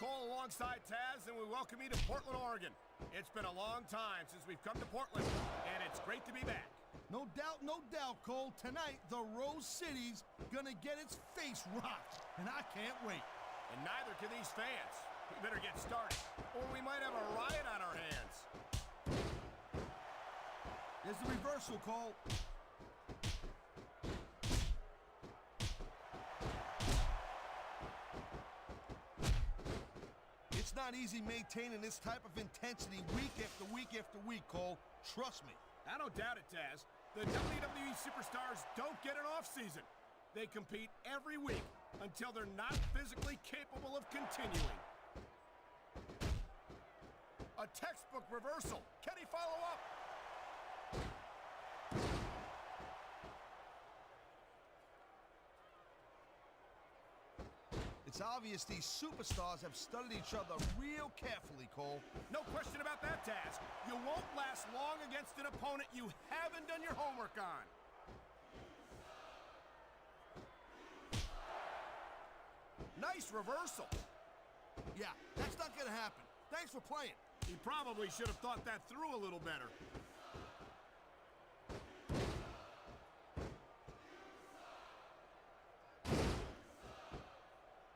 Cole alongside Taz, and we welcome you to Portland, Oregon. It's been a long time since we've come to Portland, and it's great to be back. No doubt, Cole. Tonight, the Rose City's gonna get its face rocked, and I can't wait. And neither can these fans. We better get started, or we might have a riot on our hands. There's the reversal, Cole. It's not easy maintaining this type of intensity week after week after week, Cole. Trust me. I don't doubt it, Taz. The WWE superstars don't get an off-season. They compete every week until they're not physically capable of continuing. A textbook reversal. Can he follow up? It's obvious these superstars have studied each other real carefully, Cole. No question about that, Taz. You won't last long against an opponent you haven't done your homework on. Nice reversal. Yeah, that's not gonna happen. Thanks for playing. He probably should have thought that through a little better.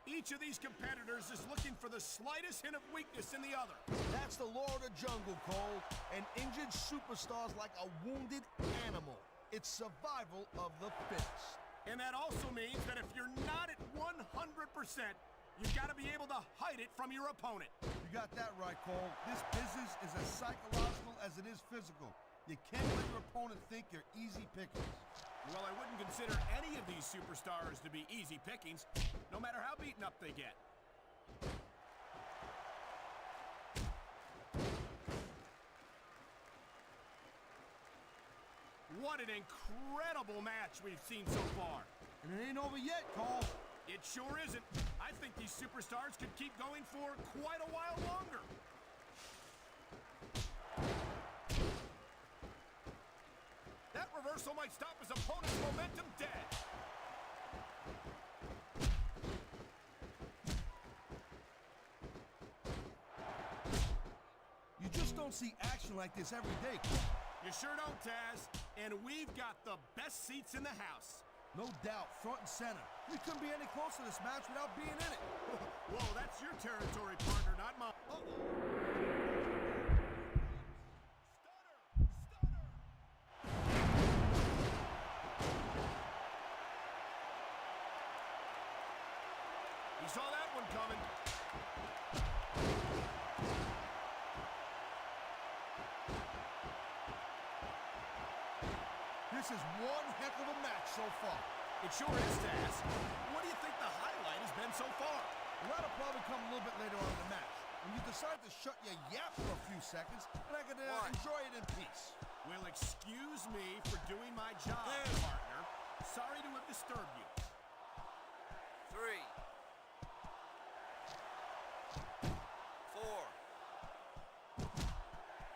Each of these competitors is looking for the slightest hint of weakness in the other. That's the law of the jungle, Cole. An injured superstar's like a wounded animal. It's survival of the fittest. And that also means that if you're not at 100%, you've got to be able to hide it from your opponent. You got that right, Cole. This business is as psychological as it is physical. You can't let your opponent think you're easy pickings. Well, I wouldn't consider any of these superstars to be easy pickings, no matter how beaten up they get. What an incredible match we've seen so far. And it ain't over yet, Cole. It sure isn't. I think these superstars could keep going for quite a while longer. That reversal might stop his opponent's momentum dead. You just don't see action like this every day. You sure don't, Taz. And we've got the best seats in the house. No doubt, front and center. We couldn't be any closer to this match without being in it. Whoa, that's your territory, partner, not mine. He saw that one coming. This is one heck of a match so far. It sure is, Taz. What do you think the highlight has been so far? Well, that'll probably come a little bit later on in the match. When you decide to shut your yap for a few seconds, and I can enjoy it in peace. Well, excuse me for doing my job, partner. Sorry to have disturbed you. 3, 4.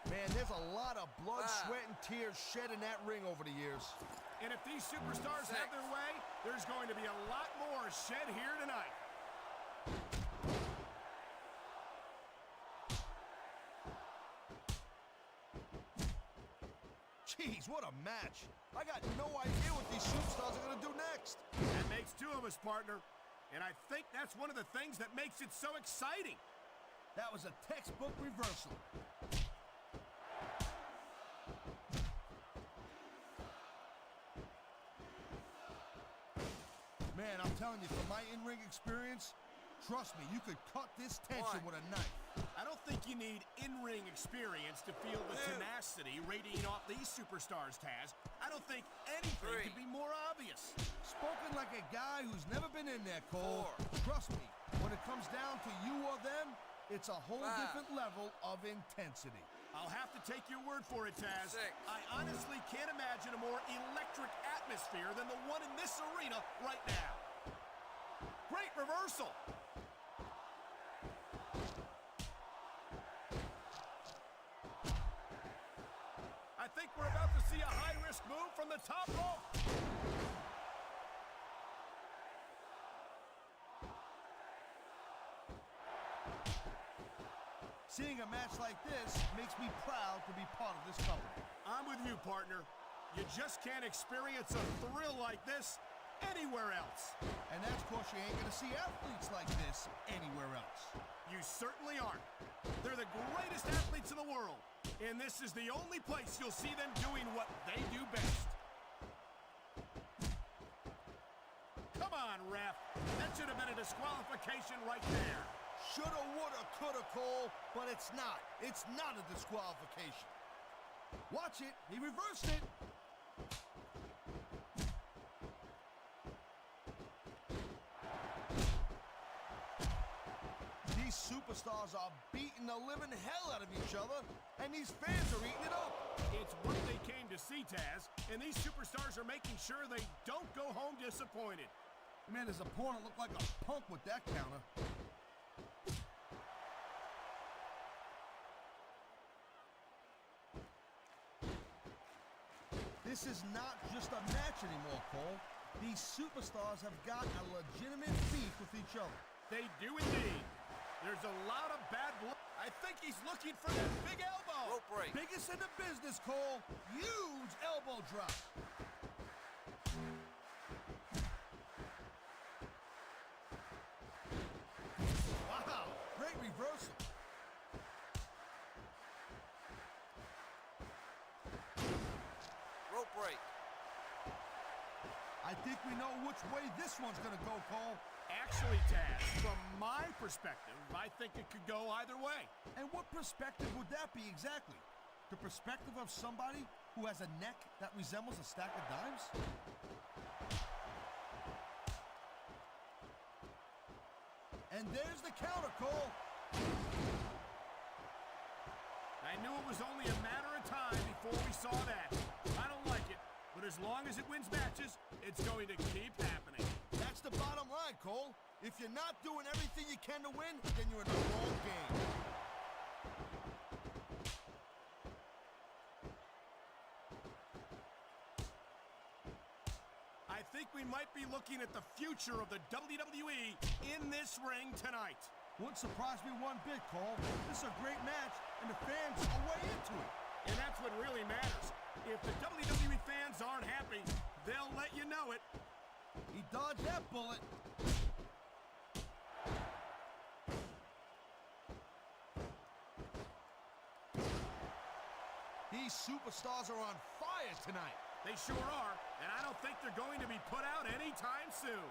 Man, there's a lot of blood, sweat, and tears shed in that ring over the years. And if these superstars have their way, there's going to be a lot more shed here tonight. Jeez, what a match. I got no idea what these superstars are going to do next. That makes two of us, partner. And I think that's one of the things that makes it so exciting. That was a textbook reversal. Man, I'm telling you, from my in-ring experience, trust me, you could cut this tension with a knife. I don't think you need in-ring experience to feel the tenacity radiating off these superstars, Taz. I don't think anything could be more obvious. Spoken like a guy who's never been in there, Cole. Trust me, when it comes down to you or them, it's a whole different level of intensity. I'll have to take your word for it, Taz. I honestly can't imagine a more electric atmosphere than the one in this arena right now. Great reversal. I think we're about to see a high-risk move from the top rope. Seeing a match like this makes me proud to be part of this company. I'm with you, partner. You just can't experience a thrill like this anywhere else. And that's because you ain't gonna see athletes like this anywhere else. You certainly aren't. They're the greatest athletes in the world, and this is the only place you'll see them doing what they do best. Come on, ref. That should have been a disqualification right there. Shoulda, woulda, coulda, Cole, but it's not. It's not a disqualification. Watch it. He reversed it. These superstars are beating the living hell out of each other, and these fans are eating it up. It's what they came to see, Taz, and these superstars are making sure they don't go home disappointed. Man, his opponent looked like a punk with that counter. This is not just a match anymore, Cole. These superstars have got a legitimate beef with each other. They do indeed. There's a lot of bad blood. I think he's looking for that big elbow. Rope break. Biggest in the business, Cole. Huge elbow drop. Wow, great reversal. Rope break. I think we know which way this one's gonna go, Cole. Actually, Taz, from my perspective, I think it could go either way. And what perspective would that be exactly? The perspective of somebody who has a neck that resembles a stack of dimes? And there's the counter, Cole. I knew it was only a matter of time before we saw that. I don't like it, but as long as it wins matches, it's going to keep happening. That's the bottom line, Cole. If you're not doing everything you can to win, then you're in the wrong game. I think we might be looking at the future of the WWE in this ring tonight. Wouldn't surprise me one bit, Cole. This is a great match, and the fans are way into it. And that's what really matters. If the WWE fans aren't happy, they'll let you know it. He dodged that bullet. These superstars are on fire tonight. They sure are, and I don't think they're going to be put out anytime soon.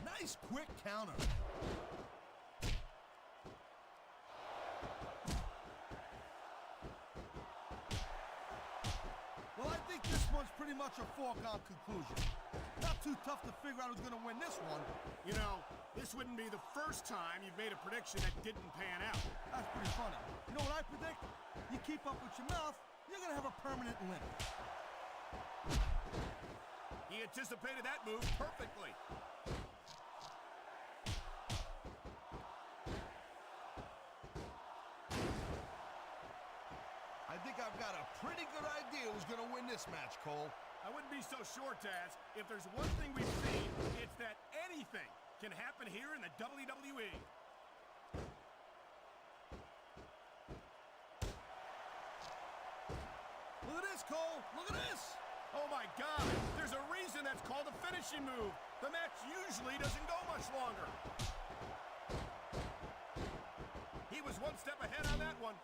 Nice quick counter. Well, I think this one's pretty much a foregone conclusion. Not too tough to figure out who's going to win this one. You know, this wouldn't be the first time you've made a prediction that didn't pan out. That's pretty funny. You know what I predict? You keep up with your mouth, you're going to have a permanent limp. He anticipated that move perfectly. I think I've got a pretty good idea who's going to win this match, Cole. I wouldn't be so sure, Taz. If there's one thing we've seen, it's that anything can happen here in the WWE. Look at this, Cole. Look at this. Oh my God, there's a reason that's called a finishing move. The match usually doesn't go much longer. He was one step ahead on that one.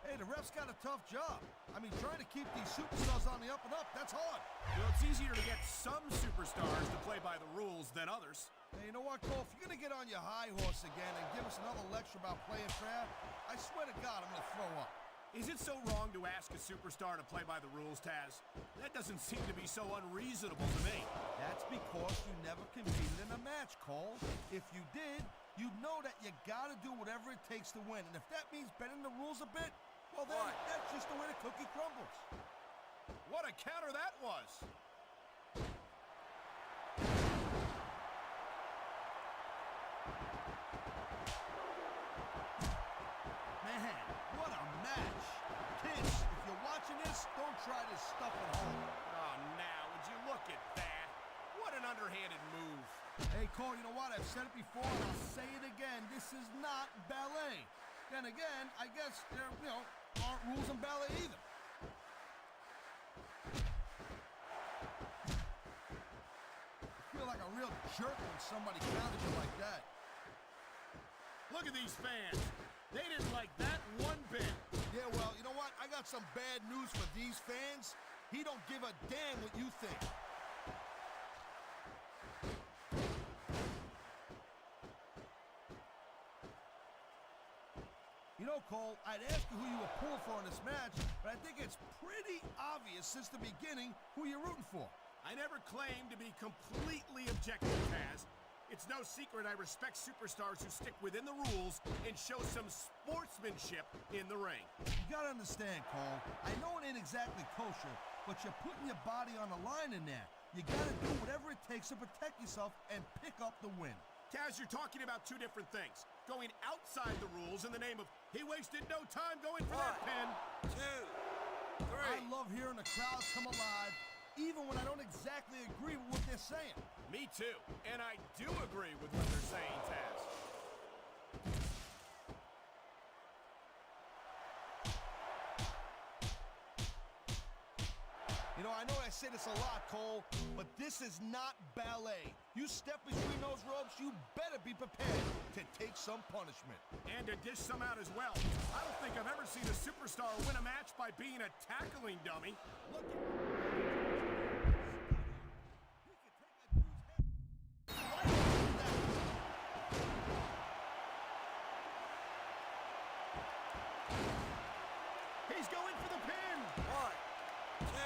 Hey, the ref's got a tough job. I mean, trying to keep these superstars on the up and up, that's hard. Well, it's easier to get some superstars to play by the rules than others. Hey, you know what, Cole? If you're going to get on your high horse again and give us another lecture about playing fair, I swear to God, I'm going to throw up. Is it so wrong to ask a superstar to play by the rules, Taz? That doesn't seem to be so unreasonable to me. That's because you never competed in a match, Cole. If you did, you'd know that you got to do whatever it takes to win. And if that means bending the rules a bit, well, then that's just the way the cookie crumbles. What a counter that was! Man, what a match. Kids, if you're watching this, don't try this stuff Cole, you know what? I've said it before and I'll say it again. This is not ballet. Then again, I guess there, aren't rules in ballet either. I feel like a real jerk when somebody counters you like that. Look at these fans. They didn't like that one bit. Yeah, well, you know what? I got some bad news for these fans. He don't give a damn what you think. You know, Cole, I'd ask you who you were pulling for in this match, but I think it's pretty obvious since the beginning who you're rooting for. I never claimed to be completely objective, Taz. It's no secret I respect superstars who stick within the rules and show some sportsmanship in the ring. You gotta understand, Cole, I know it ain't exactly kosher, but you're putting your body on the line in there. You gotta do whatever it takes to protect yourself and pick up the win. Taz, you're talking about two different things. Going outside the rules in the name of he wasted no time going for that pin. 2, 3. I love hearing the crowd come alive, even when I don't exactly agree with what they're saying. Me too. And I do agree with what they're saying, Taz. You know, I know I say this a lot, Cole, but this is not ballet. You step between those ropes, you better be prepared to take some punishment. And to dish some out as well. I don't think I've ever seen a superstar win a match by being a tackling dummy. Look He's going for the pin. 1, 2,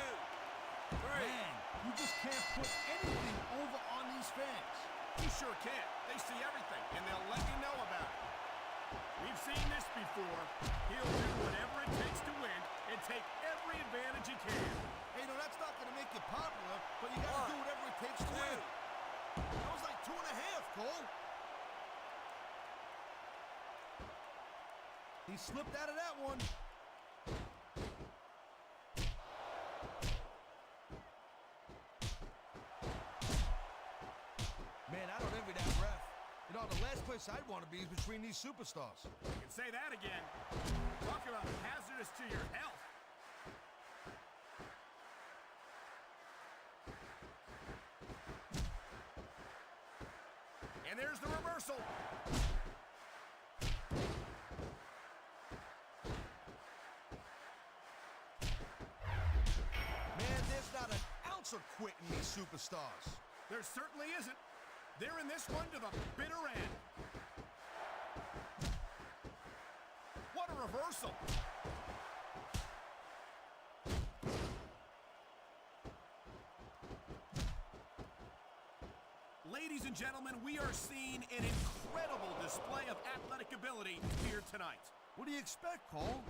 3. Man, you just can't put anything over on these fans. You sure can. They see everything, and they'll let you know about it. We've seen this before. He'll do whatever it takes to win and take every advantage he can. Hey, no, that's not going to make you popular, but you got to do whatever it takes to win. That was like 2.5, Cole. He slipped out of that one. Man, I don't envy that ref. You know, the last place I'd want to be is between these superstars. You can say that again. Talk about hazardous to your health. And there's the reversal. Man, there's not an ounce of quit in these superstars. There certainly isn't. They're in this one to the bitter end. What a reversal. Ladies and gentlemen, we are seeing an incredible display of athletic ability here tonight. What do you expect, Cole?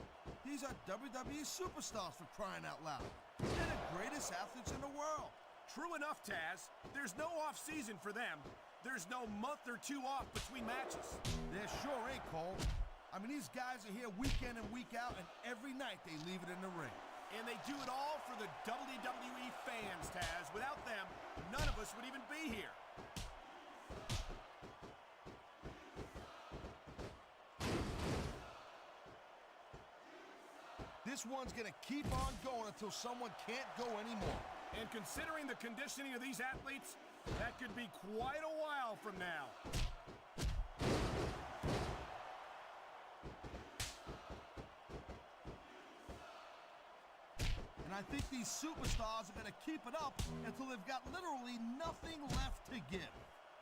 These are WWE superstars, for crying out loud. They're the greatest athletes in the world. True enough, Taz. There's no off-season for them. There's no month or two off between matches. There sure ain't, Cole. I mean, these guys are here week in and week out, and every night they leave it in the ring. And they do it all for the WWE fans, Taz. Without them, none of us would even be here. This one's gonna keep on going until someone can't go anymore. And considering the conditioning of these athletes, that could be quite a while from now. And I think these superstars are gonna keep it up until they've got literally nothing left to give.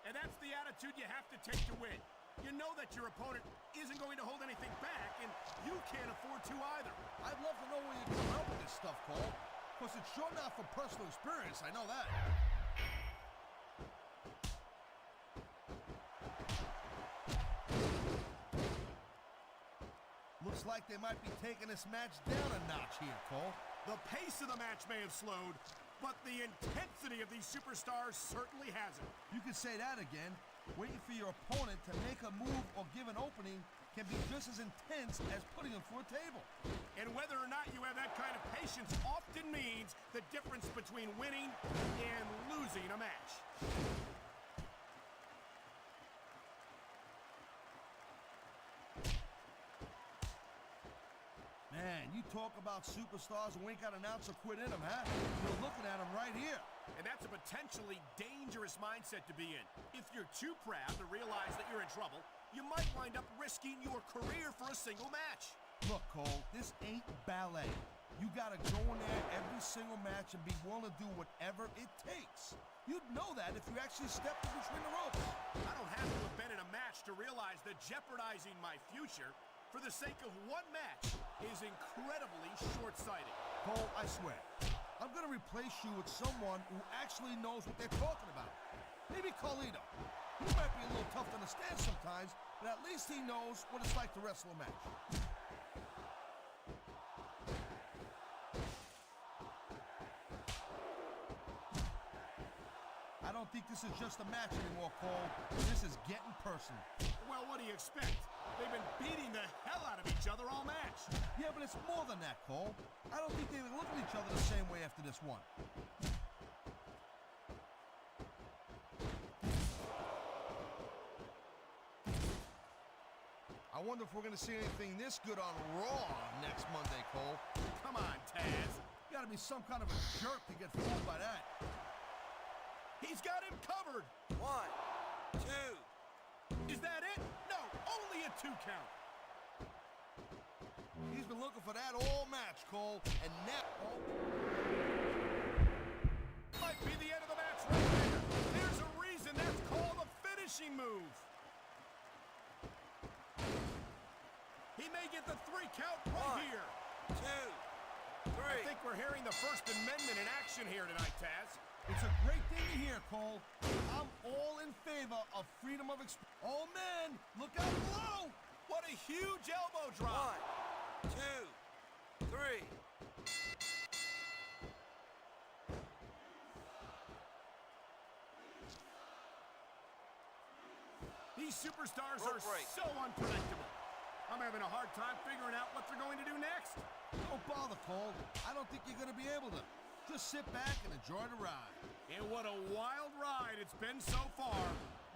And that's the attitude you have to take to win. You know that your opponent isn't going to hold anything back, and you can't afford to either. I'd love to know where you're coming up with this stuff, Cole. Because it's sure not from personal experience, I know that. Looks like they might be taking this match down a notch here, Cole. The pace of the match may have slowed, but the intensity of these superstars certainly hasn't. You could say that again. Waiting for your opponent to make a move or give an opening can be just as intense as putting them through a table. And whether or not you have that kind of patience often means the difference between winning and losing a match. talk about superstars who ain't got an ounce of quit in them, huh? You're looking at them right here. And that's a potentially dangerous mindset to be in. If you're too proud to realize that you're in trouble, you might wind up risking your career for a single match. Look, Cole, this ain't ballet. You gotta go in there every single match and be willing to do whatever it takes. You'd know that if you actually stepped in between the ropes. I don't have to have been in a match to realize that jeopardizing my future for the sake of one match is incredibly short-sighted. Cole, I swear, I'm gonna replace you with someone who actually knows what they're talking about. Maybe Carlito. He might be a little tough to understand sometimes, but at least he knows what it's like to wrestle a match. I don't think this is just a match anymore, Cole. This is getting personal. Well, what do you expect? They've been beating the hell out of each other all match. Yeah, but it's more than that, Cole. I don't think they look at each other the same way after this one. I wonder if we're going to see anything this good on Raw next Monday, Cole. Come on, Taz. You got to be some kind of a jerk to get fooled by that. He's got him covered. 1, 2. Is that it? No, only a 2 count. He's been looking for that all match, Cole, and now... Might be the end of the match right there. There's a reason that's called a finishing move. He may get the 3 count right 1, here. 2, 3. I think we're hearing the First Amendment in action here tonight, Taz. It's a great thing to hear, Cole. I'm all in favor of freedom of expression. Oh, man, look out below. What a huge elbow drop. 1, 2, 3. These superstars Rope are break. so unpredictable. I'm having a hard time figuring out what they're going to do next. Don't bother, Cole. I don't think you're going to be able to. Just sit back and enjoy the ride. And what a wild ride it's been so far,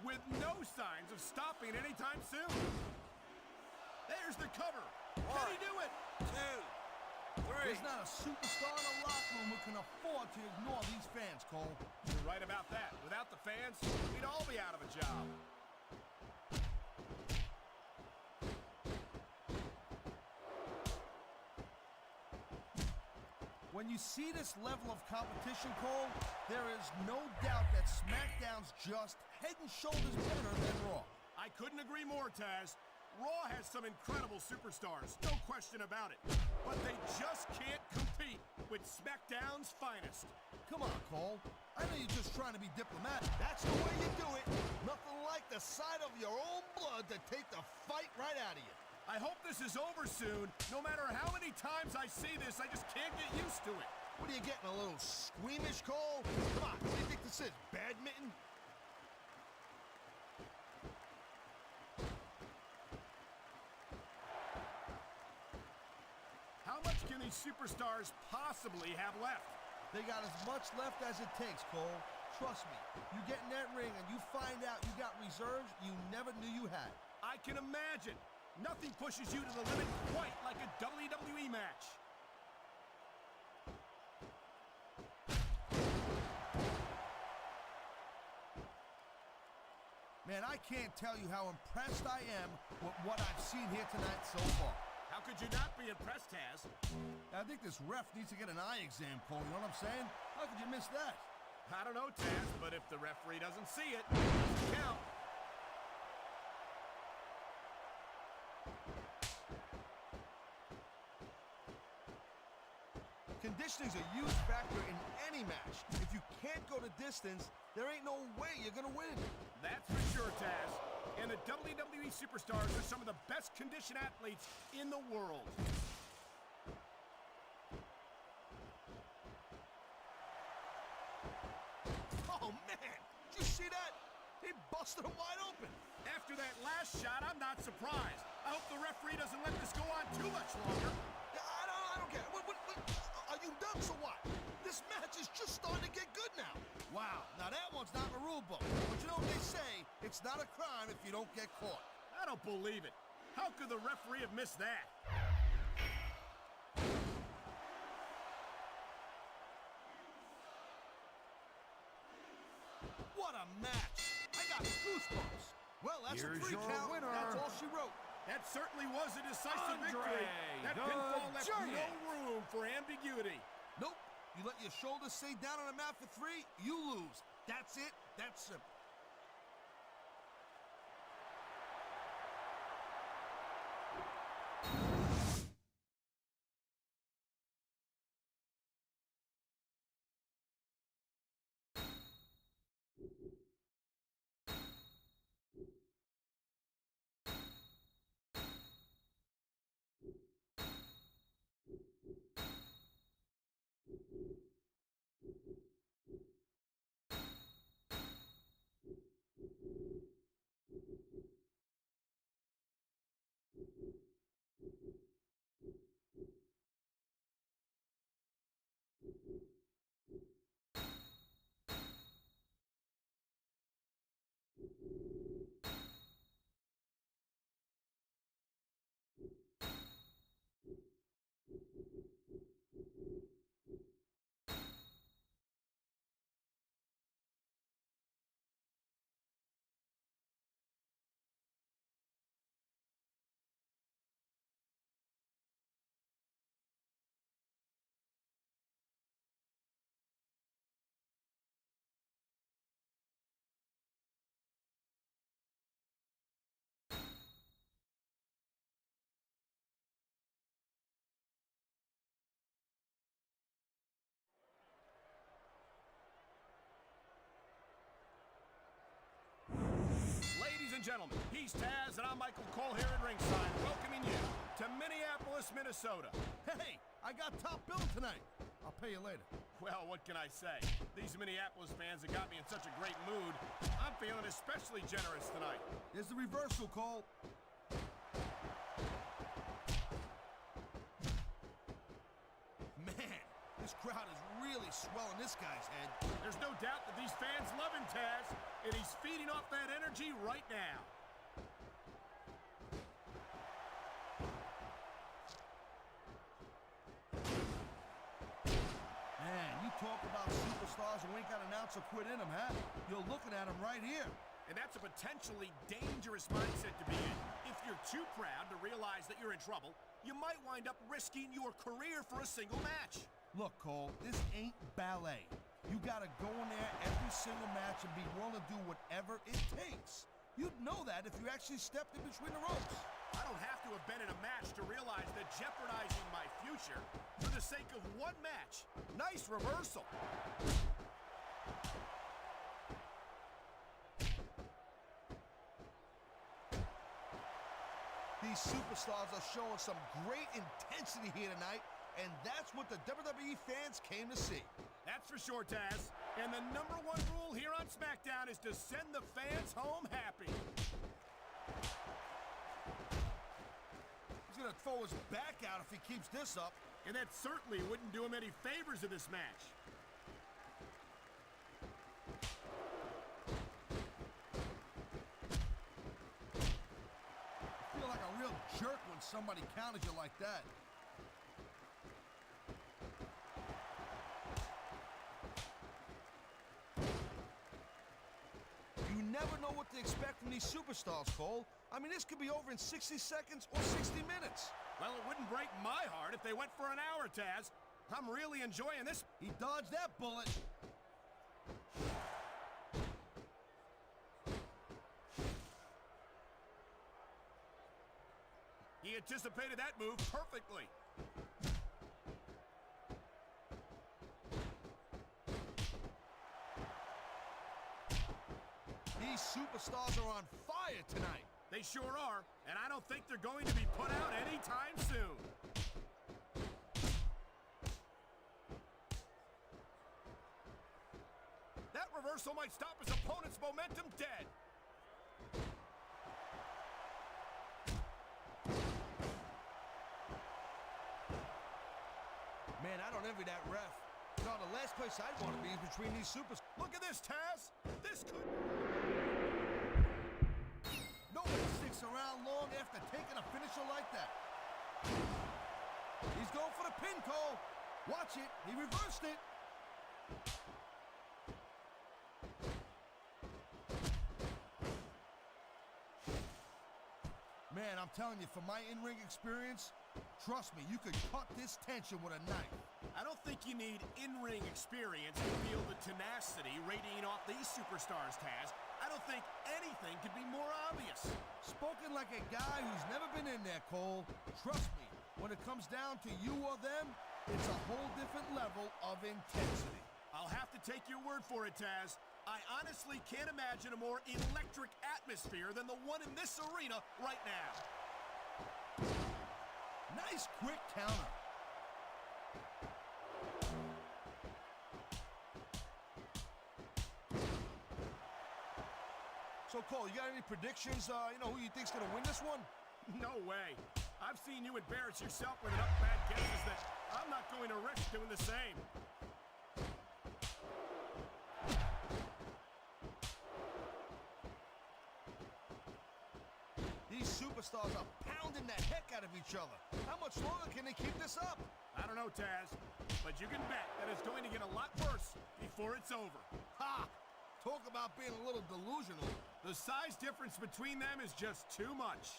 with no signs of stopping anytime soon. There's the cover. Can he do it? 2, 3. There's not a superstar in the locker room who can afford to ignore these fans, Cole. You're right about that. Without the fans, we'd all be out of a job. When you see this level of competition, Cole, there is no doubt that SmackDown's just head and shoulders better than Raw. I couldn't agree more, Taz. Raw has some incredible superstars, no question about it. But they just can't compete with SmackDown's finest. Come on, Cole. I know you're just trying to be diplomatic. That's the way you do it. Nothing like the sight of your own blood to take the fight right out of you. I hope this is over soon. No matter how many times I see this, I just can't get used to it. What are you getting, a little squeamish, Cole? Come on, what do you think this is, badminton? How much can these superstars possibly have left? They got as much left as it takes, Cole. Trust me, you get in that ring and you find out you got reserves you never knew you had. I can imagine. Nothing pushes you to the limit quite like a WWE match. Man, I can't tell you how impressed I am with what I've seen here tonight so far. How could you not be impressed, Taz? I think this ref needs to get an eye exam, Cole, you know what I'm saying? How could you miss that? I don't know, Taz, but if the referee doesn't see it, it doesn't count. Conditioning's a huge factor in any match. If you can't go the distance, there ain't no way you're gonna win. That's for sure, Taz. And the WWE superstars are some of the best conditioned athletes in the world. Oh, man! Did you see that? He busted him wide open. After that last shot, I'm not surprised. I hope the referee doesn't let this go on too much longer. I don't get it. What, are you nuts or what? This match is just starting to get good now. Wow, now that one's not in the rule book. But you know what they say, it's not a crime if you don't get caught. I don't believe it. How could the referee have missed that? match. I got goosebumps. Well, that's Here's a 3 your count. winner. That's all she wrote. That certainly was a decisive Andre victory. That the pinfall left Giant. no room for ambiguity. Nope. You let your shoulders stay down on the mat for 3, you lose. That's it. That's simple. Ladies and gentlemen, he's Taz, and I'm Michael Cole here at ringside, welcoming you to Minneapolis, Minnesota. Hey, I got top bill tonight. I'll pay you later. Well, what can I say? These Minneapolis fans have got me in such a great mood. I'm feeling especially generous tonight. Here's the reversal, Cole. Man, this crowd is really swelling this guy's head. There's no doubt that these fans love him, Taz, and he's feeding off that energy right now. Man, you talk about superstars who ain't got an ounce of quit in them, huh? You're looking at them right here. And that's a potentially dangerous mindset to be in. If you're too proud to realize that you're in trouble, you might wind up risking your career for a single match. Look, Cole, this ain't ballet. You gotta go in there every single match and be willing to do whatever it takes. You'd know that if you actually stepped in between the ropes. I don't have to have been in a match to realize that jeopardizing my future for the sake of one match. Nice reversal. These superstars are showing some great intensity here tonight, and that's what the WWE fans came to see. That's for sure, Taz. And the #1 rule here on SmackDown is to send the fans home happy. He's gonna throw his back out if he keeps this up. And that certainly wouldn't do him any favors in this match. You feel like a real jerk when somebody counters you like that. You never know what to expect from these superstars, Cole. I mean, this could be over in 60 seconds or 60 minutes. Well, it wouldn't break my heart if they went for an hour, Taz. I'm really enjoying this. He dodged that bullet. He anticipated that move perfectly. These superstars are on fire tonight. They sure are, and I don't think they're going to be put out anytime soon. That reversal might stop his opponent's momentum dead. Man, I don't envy that ref. No, the last place I'd want to be is between these supers. Look at this, Taz. This could... Nobody sticks around long after taking a finisher like that. He's going for the pin, Cole. Watch it. He reversed it. Man, I'm telling you, from my in-ring experience, trust me, you could cut this tension with a knife. I don't think you need in-ring experience to feel the tenacity radiating off these superstars, Taz. I don't think anything could be more obvious. Spoken like a guy who's never been in there, Cole. Trust me, when it comes down to you or them, it's a whole different level of intensity. I'll have to take your word for it, Taz. I honestly can't imagine a more electric atmosphere than the one in this arena right now. Nice quick counter. So, Cole, you got any predictions, who you think's gonna win this one? No way. I've seen you embarrass yourself with enough bad guesses that I'm not going to risk doing the same. These superstars are pounding the heck out of each other. How much longer can they keep this up? I don't know, Taz, but you can bet that it's going to get a lot worse before it's over. Ha! Talk about being a little delusional. The size difference between them is just too much.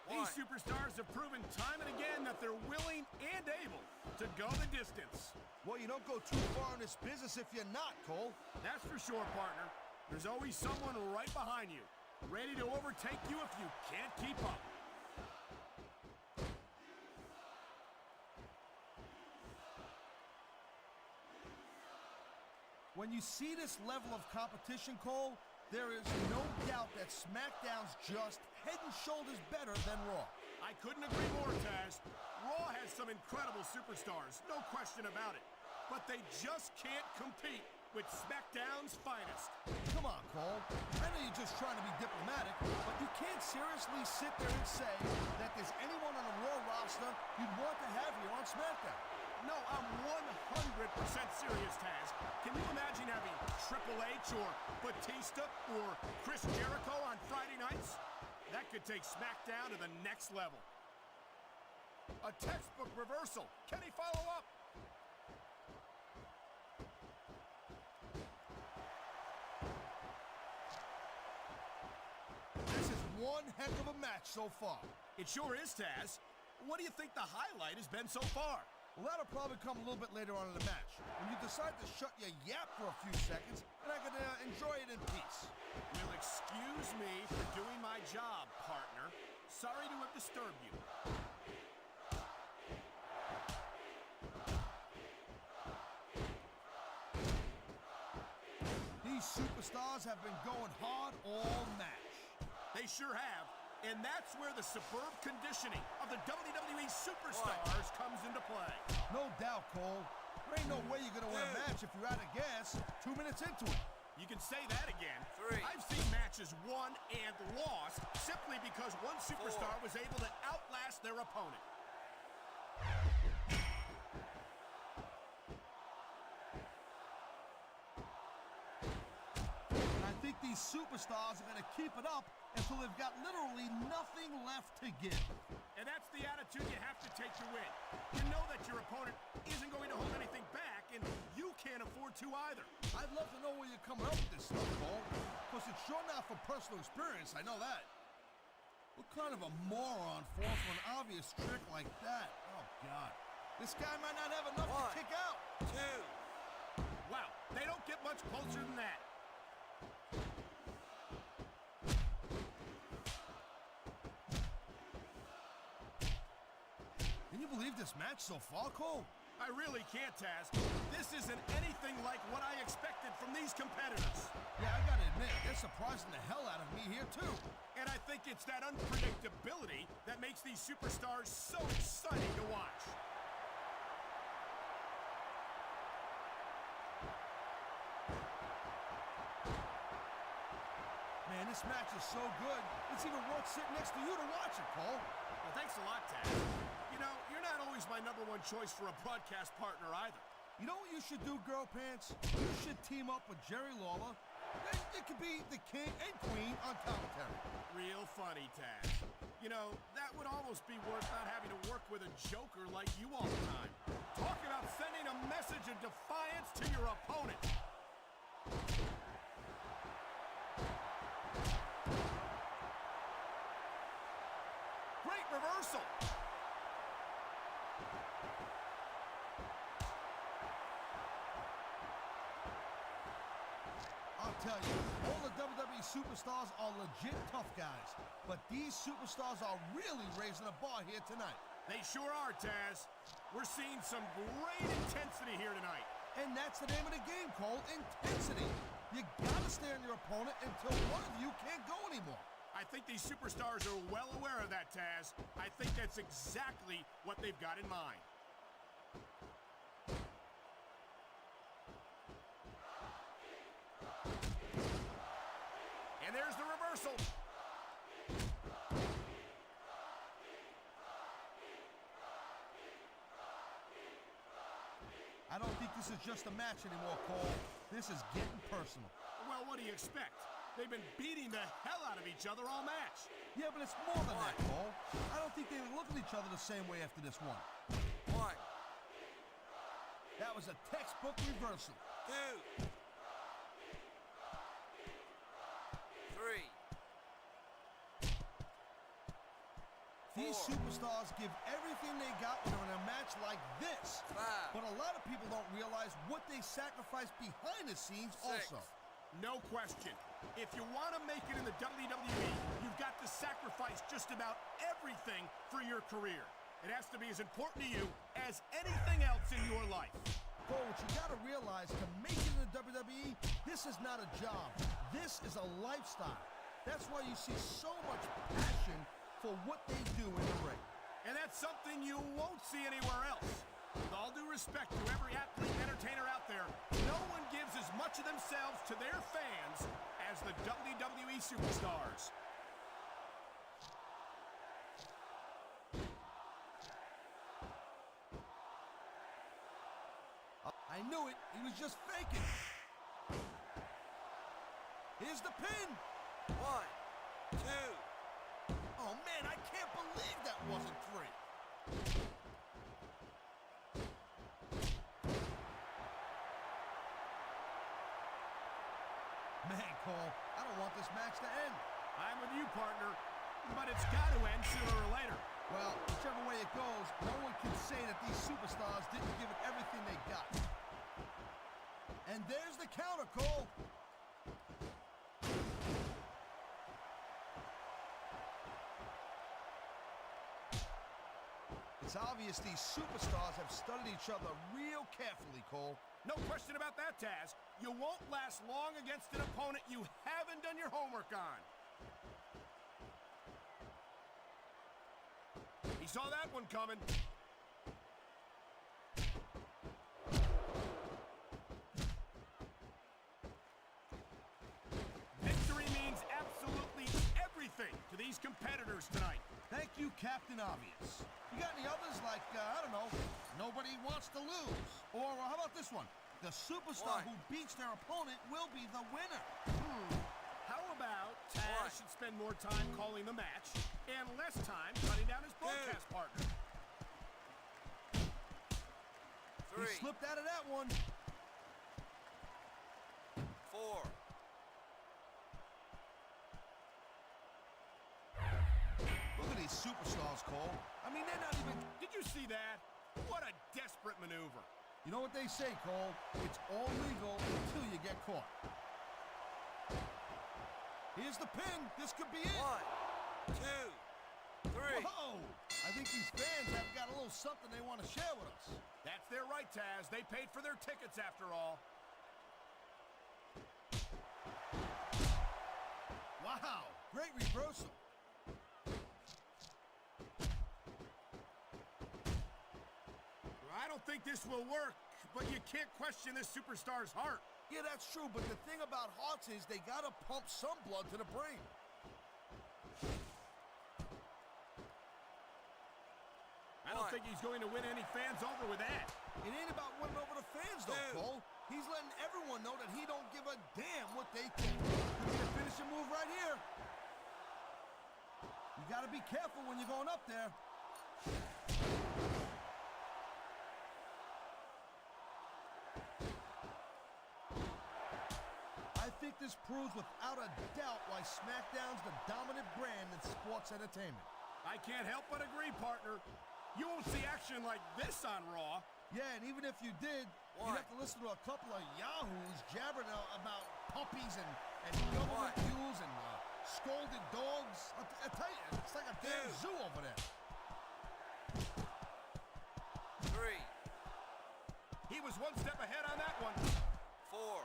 These superstars have proven time and again that they're willing and able to go the distance. Well, you don't go too far in this business if you're not, Cole. That's for sure, partner. There's always someone right behind you, ready to overtake you if you can't keep up. When you see this level of competition, Cole, there is no doubt that SmackDown's just head and shoulders better than Raw. I couldn't agree more, Taz. Raw has some incredible superstars, no question about it. But they just can't compete with SmackDown's finest. Come on, Cole. I know you're just trying to be diplomatic, but you can't seriously sit there and say that there's anyone on the Raw roster you'd want to have here on SmackDown. No, I'm 100% serious, Taz. Can you imagine having Triple H or Batista or Chris Jericho on Friday nights? That could take SmackDown to the next level. A textbook reversal. Can he follow up? This is one heck of a match so far. It sure is, Taz. What do you think the highlight has been so far? Well, that'll probably come a little bit later on in the match, when you decide to shut your yap for a few seconds, and I can enjoy it in peace. Well, excuse me for doing my job, partner. Sorry to have disturbed you. These superstars have been going hard all match. They sure have. And that's where the superb conditioning of the WWE superstars comes into play. No doubt, Cole. There ain't no way you're going to win a match if you're out of gas 2 minutes into it. You can say that again. 3. I've seen matches won and lost simply because one superstar was able to outlast their opponent. And I think these superstars are going to keep it up until they've got literally nothing left to give. And that's the attitude you have to take to win. You know that your opponent isn't going to hold anything back, and you can't afford to either. I'd love to know where you're coming up with this stuff, Cole. Because it's sure not from personal experience, I know that. What kind of a moron falls for an obvious trick like that? Oh, God. This guy might not have enough to kick out. 2. Wow, they don't get much closer than that. Can you believe this match so far, Cole? I really can't, Taz. This isn't anything like what I expected from these competitors. Yeah, I gotta admit, they're surprising the hell out of me here, too. And I think it's that unpredictability that makes these superstars so exciting to watch. Man, this match is so good, it's even worth sitting next to you to watch it, Cole. Well, thanks a lot, Taz. You know, you're not always my #1 choice for a broadcast partner either. You know what you should do, Girl Pants? You should team up with Jerry Lawler. Then it could be the king and queen on commentary. Real funny, Taz. You know, that would almost be worth not having to work with a joker like you all the time. Talk about sending a message of defiance to your opponent. Great reversal. I'll tell you, all the WWE superstars are legit tough guys, but these superstars are really raising the bar here tonight. They sure are, Taz. We're seeing some great intensity here tonight. And that's the name of the game, Cole, intensity. You gotta stay on your opponent until one of you can't go anymore. I think these superstars are well aware of that, Taz. I think that's exactly what they've got in mind. And there's the reversal. I don't think this is just a match anymore, Cole. This is getting personal. Well, what do you expect? They've been beating the hell out of each other all match. Yeah, but it's more than that, Cole. I don't think they look at each other the same way after this one. One, That was a textbook reversal. two, three, These four, superstars give everything they got when they're in a match like this. five, But a lot of people don't realize what they sacrifice behind the scenes six. also. No question. If you want to make it in the WWE, you've got to sacrifice just about everything for your career. It has to be as important to you as anything else in your life. Cole, what you gotta realize, to make it in the WWE, this is not a job. This is a lifestyle. That's why you see so much passion for what they do in the ring. And that's something you won't see anywhere else. With all due respect to every athlete and entertainer out there, no one gives as much of themselves to their fans as the WWE superstars. I knew it. He was just faking. Here's the pin. One, two, Oh, man, I can't believe that wasn't three. Man, Cole, I don't want this match to end. I'm with you, partner, but it's got to end sooner or later. Well, whichever way it goes, no one can say that these superstars didn't give it everything they got. And there's the counter, Cole. It's obvious these superstars have studied each other real carefully, Cole. No question about that, Taz. You won't last long against an opponent you haven't done your homework on. He saw that one coming. Victory means absolutely everything to these competitors tonight. Thank you, Captain Obvious. You got any others like, I don't know, nobody wants to lose? Or how about this one? The superstar One. who beats their opponent will be the winner. How about Taz One. should spend more time calling the match and less time cutting down his broadcast partner? He three, slipped out of that one. four, Look at these superstars, Cole. I mean, they're not even... Did you see that? What a desperate maneuver. You know what they say, Cole? It's all legal until you get caught. Here's the pin. This could be it. one, two, three. Whoa! I think these fans have got a little something they want to share with us. That's their right, Taz. They paid for their tickets after all. Wow! Great reversal. I don't think this will work, but you can't question this superstar's heart. Yeah, that's true, but the thing about hearts is they gotta pump some blood to the brain. I don't think he's going to win any fans over with that. It ain't about winning over the fans, though, Two. Cole. He's letting everyone know that he don't give a damn what they think. Could be a finishing move right here. You gotta be careful when you're going up there. think this proves without a doubt why SmackDown's the dominant brand in sports entertainment. I can't help but agree, partner. You won't see action like this on Raw. Yeah, and even if you did, you'd have to listen to a couple of yahoos jabbering about puppies and government mules and scolded dogs. I'll tell you, it's like a damn zoo over there. 3. He was one step ahead on that one. 4.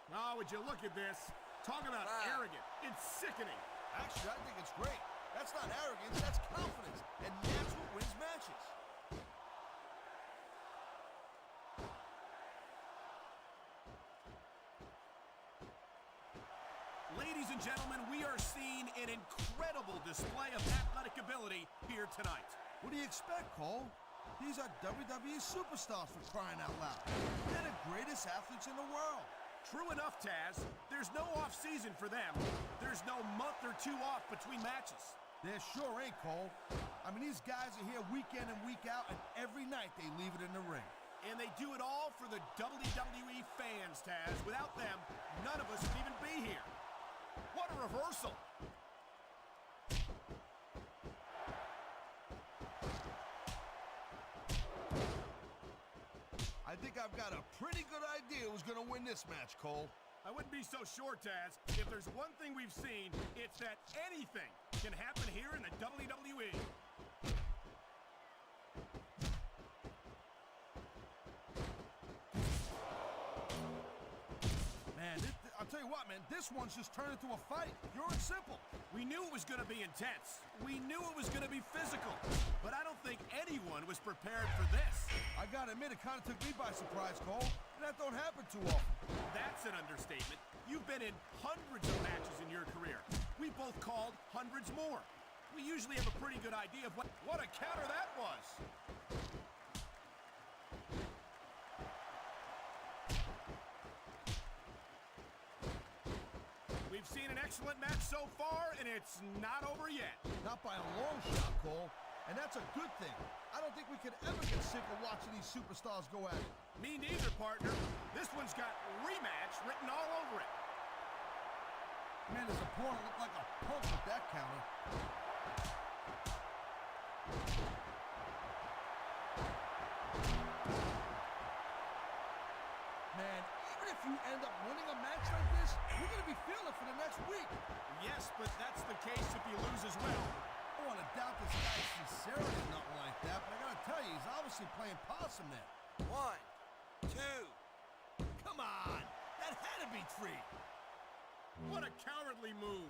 Oh, would you look at this? Talk about arrogant. It's sickening. Actually, I think it's great. That's not arrogance, that's confidence. And that's what wins matches. Ladies and gentlemen, we are seeing an incredible display of athletic ability here tonight. What do you expect, Cole? These are WWE superstars, for crying out loud. They're the greatest athletes in the world. True enough, Taz. There's no off-season for them. There's no month or two off between matches. There sure ain't, Cole. I mean, these guys are here week in and week out, and every night they leave it in the ring. And they do it all for the WWE fans, Taz. Without them, none of us would even be here. What a reversal. I think I've got a pretty good idea who's going to win this match, Cole. I wouldn't be so sure, Taz. If there's one thing we've seen, it's that anything can happen here in the WWE. Man, I'll tell you what, man, this one's just turned into a fight. Pure and simple. We knew it was going to be intense. We knew it was going to be physical. But I don't think anyone was prepared for this. I gotta admit, it kind of took me by surprise, Cole. That don't happen too often. That's an understatement. You've been in hundreds of matches in your career. We both called hundreds more. We usually have a pretty good idea of what a counter that was. We've seen an excellent match so far, and it's not over yet. Not by a long shot, Cole. And that's a good thing. I don't think we could ever get sick of watching these superstars go at it. Me neither, partner. This one's got rematch written all over it. Man, his opponent looked like a punk with that counter. Man, even if you end up winning a match like this, you're going to be feeling it for the next week. Yes, but that's the case if you lose as well. I don't want to doubt this guy's sincerity or nothing like that, but I got to tell you, he's obviously playing possum there. 1, 2. Come on! That had to be 3. What a cowardly move.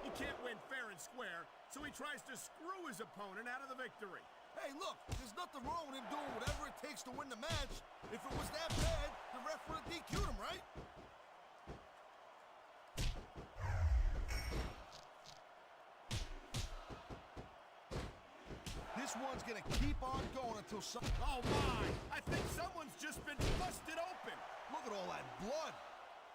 He can't win fair and square, so he tries to screw his opponent out of the victory. Hey, look, there's nothing wrong with him doing whatever it takes to win the match. If it was that bad, the ref would have DQ'd him, right? This one's gonna keep on going until some... Oh my! I think someone's just been busted open. Look at all that blood.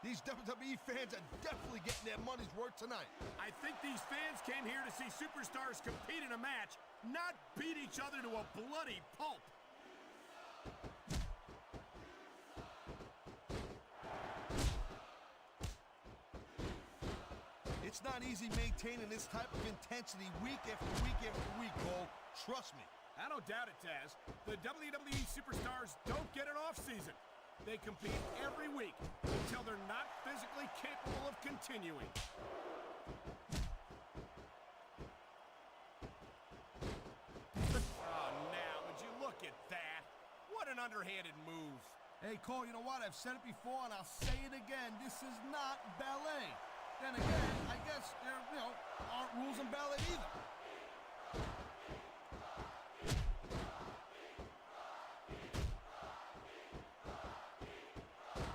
These WWE fans are definitely getting their money's worth tonight. I think these fans came here to see superstars compete in a match, not beat each other to a bloody pulp. It's not easy maintaining this type of intensity week after week after week, Cole. Trust me. I don't doubt it, Taz. The WWE superstars don't get an off-season. They compete every week until they're not physically capable of continuing. Oh, now, would you look at that? What an underhanded move. Hey, Cole, you know what? I've said it before, and I'll say it again. This is not ballet. Then again, I guess there, aren't rules in ballet either.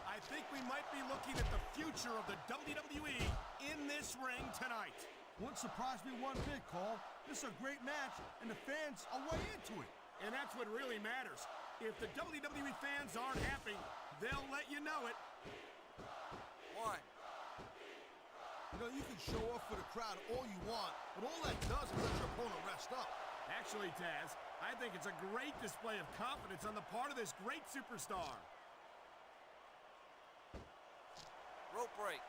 I think we might be looking at the future of the WWE in this ring tonight. Wouldn't surprise me one bit, Cole. This is a great match, and the fans are way into it. And that's what really matters. If the WWE fans aren't happy, they'll let you know it. 1. You can show off for the crowd all you want, but all that does is let your opponent rest up. Actually, Taz, I think it's a great display of confidence on the part of this great superstar. Rope break.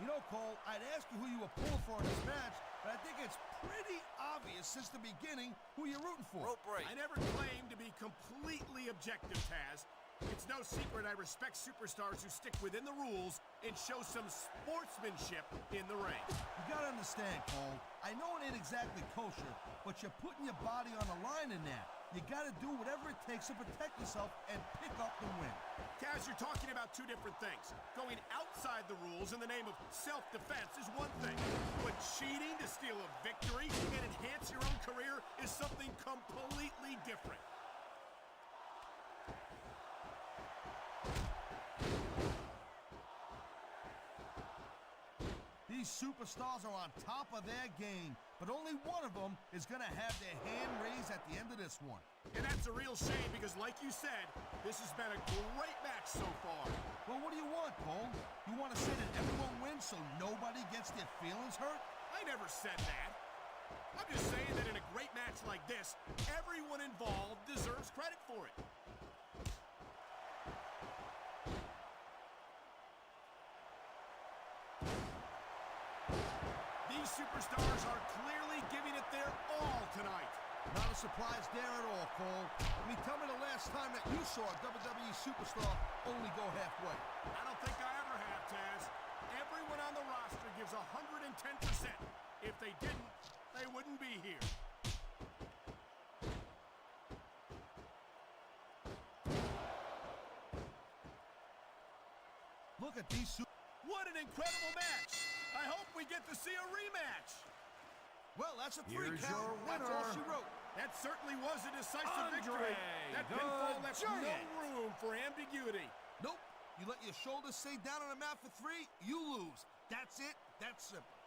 You know, Cole, I'd ask you who you were pulling for in this match, but I think it's pretty obvious since the beginning who you're rooting for. Rope break. I never claimed to be completely objective, Taz. It's no secret I respect superstars who stick within the rules and show some sportsmanship in the ring. You gotta understand, Cole, I know it ain't exactly kosher, but you're putting your body on the line in that. You gotta do whatever it takes to protect yourself and pick up the win. Kaz, you're talking about two different things. Going outside the rules in the name of self-defense is one thing, but cheating to steal a victory and enhance your own career is something completely different. These superstars are on top of their game, but only one of them is gonna have their hand raised at the end of this one. And that's a real shame because, like you said, this has been a great match so far. Well, what do you want, Cole? You want to say that everyone wins so nobody gets their feelings hurt? I never said that. I'm just saying that in a great match like this, everyone involved deserves credit for it. These superstars are clearly giving it their all tonight. Not a surprise there at all, Cole. I mean, tell me the last time that you saw a WWE superstar only go halfway. I don't think I ever have, Taz. Everyone on the roster gives 110%. If they didn't, they wouldn't be here. Look at these What an incredible match! I hope we get to see a rematch. Well, that's a Here's count. your That's winner. all she wrote. That certainly was a decisive Andre victory. That the pinfall left no Giant. room for ambiguity. Nope. You let your shoulders stay down on the mat for 3, you lose. That's it. That's simple.